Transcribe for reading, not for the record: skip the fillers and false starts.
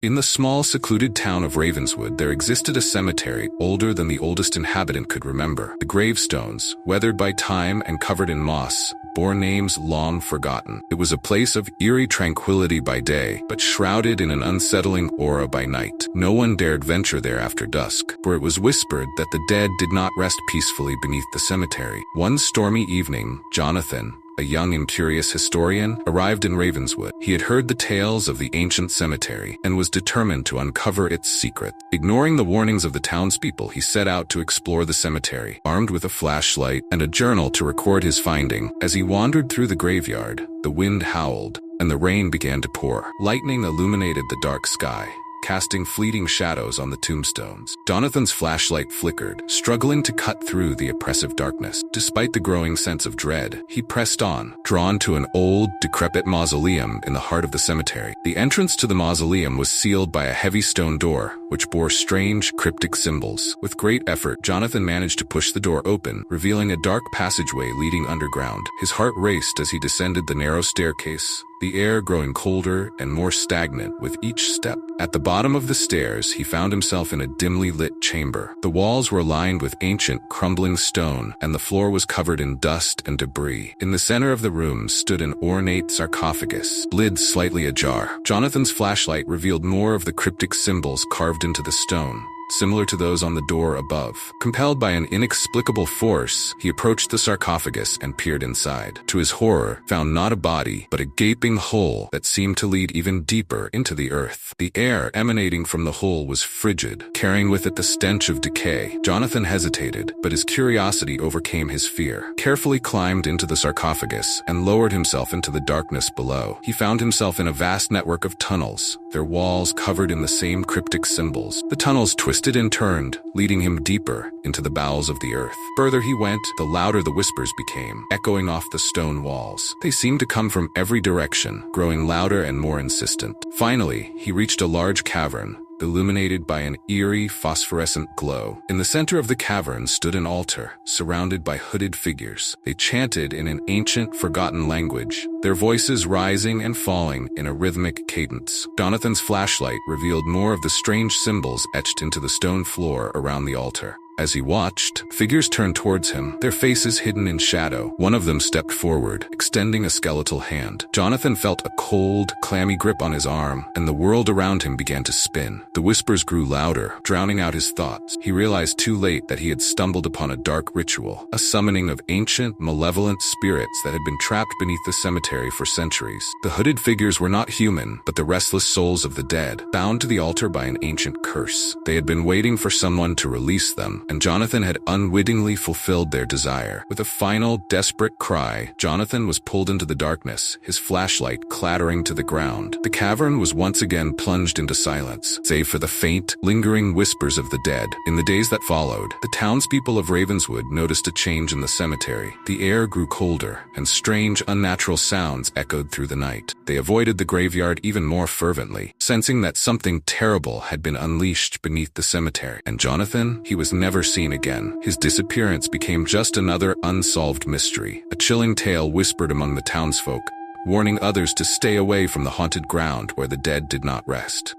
In the small, secluded town of Ravenswood, there existed a cemetery older than the oldest inhabitant could remember. The gravestones, weathered by time and covered in moss, bore names long forgotten. It was a place of eerie tranquility by day, but shrouded in an unsettling aura by night. No one dared venture there after dusk, for it was whispered that the dead did not rest peacefully beneath the cemetery. One stormy evening, Jonathan, a young and curious historian, arrived in Ravenswood. He had heard the tales of the ancient cemetery and was determined to uncover its secret. Ignoring the warnings of the townspeople, he set out to explore the cemetery, armed with a flashlight and a journal to record his finding. As he wandered through the graveyard, the wind howled and the rain began to pour. Lightning illuminated the dark sky, casting fleeting shadows on the tombstones. Jonathan's flashlight flickered, struggling to cut through the oppressive darkness. Despite the growing sense of dread, he pressed on, drawn to an old, decrepit mausoleum in the heart of the cemetery. The entrance to the mausoleum was sealed by a heavy stone door, which bore strange, cryptic symbols. With great effort, Jonathan managed to push the door open, revealing a dark passageway leading underground. His heart raced as he descended the narrow staircase, the air growing colder and more stagnant with each step. At the bottom of the stairs, he found himself in a dimly lit chamber. The walls were lined with ancient, crumbling stone, and the floor was covered in dust and debris. In the center of the room stood an ornate sarcophagus, lid slightly ajar. Jonathan's flashlight revealed more of the cryptic symbols carved into the stone, similar to those on the door above. Compelled by an inexplicable force, he approached the sarcophagus and peered inside. To his horror, found not a body, but a gaping hole that seemed to lead even deeper into the earth. The air emanating from the hole was frigid, carrying with it the stench of decay. Jonathan hesitated, but his curiosity overcame his fear. Carefully climbed into the sarcophagus and lowered himself into the darkness below. He found himself in a vast network of tunnels, their walls covered in the same cryptic symbols. The tunnels twisted and turned, leading him deeper into the bowels of the earth. Further he went, the louder the whispers became, echoing off the stone walls. They seemed to come from every direction, growing louder and more insistent. Finally, he reached a large cavern, illuminated by an eerie phosphorescent glow. In the center of the cavern stood an altar, surrounded by hooded figures. They chanted in an ancient, forgotten language, their voices rising and falling in a rhythmic cadence. Jonathan's flashlight revealed more of the strange symbols etched into the stone floor around the altar. As he watched, figures turned towards him, their faces hidden in shadow. One of them stepped forward, extending a skeletal hand. Jonathan felt a cold, clammy grip on his arm, and the world around him began to spin. The whispers grew louder, drowning out his thoughts. He realized too late that he had stumbled upon a dark ritual, a summoning of ancient, malevolent spirits that had been trapped beneath the cemetery for centuries. The hooded figures were not human, but the restless souls of the dead, bound to the altar by an ancient curse. They had been waiting for someone to release them, and Jonathan had unwittingly fulfilled their desire. With a final, desperate cry, Jonathan was pulled into the darkness, his flashlight clattering to the ground. The cavern was once again plunged into silence, save for the faint, lingering whispers of the dead. In the days that followed, the townspeople of Ravenswood noticed a change in the cemetery. The air grew colder, and strange, unnatural sounds echoed through the night. They avoided the graveyard even more fervently, sensing that something terrible had been unleashed beneath the cemetery. And Jonathan, he was never seen again. His disappearance became just another unsolved mystery, a chilling tale whispered among the townsfolk, warning others to stay away from the haunted ground where the dead did not rest.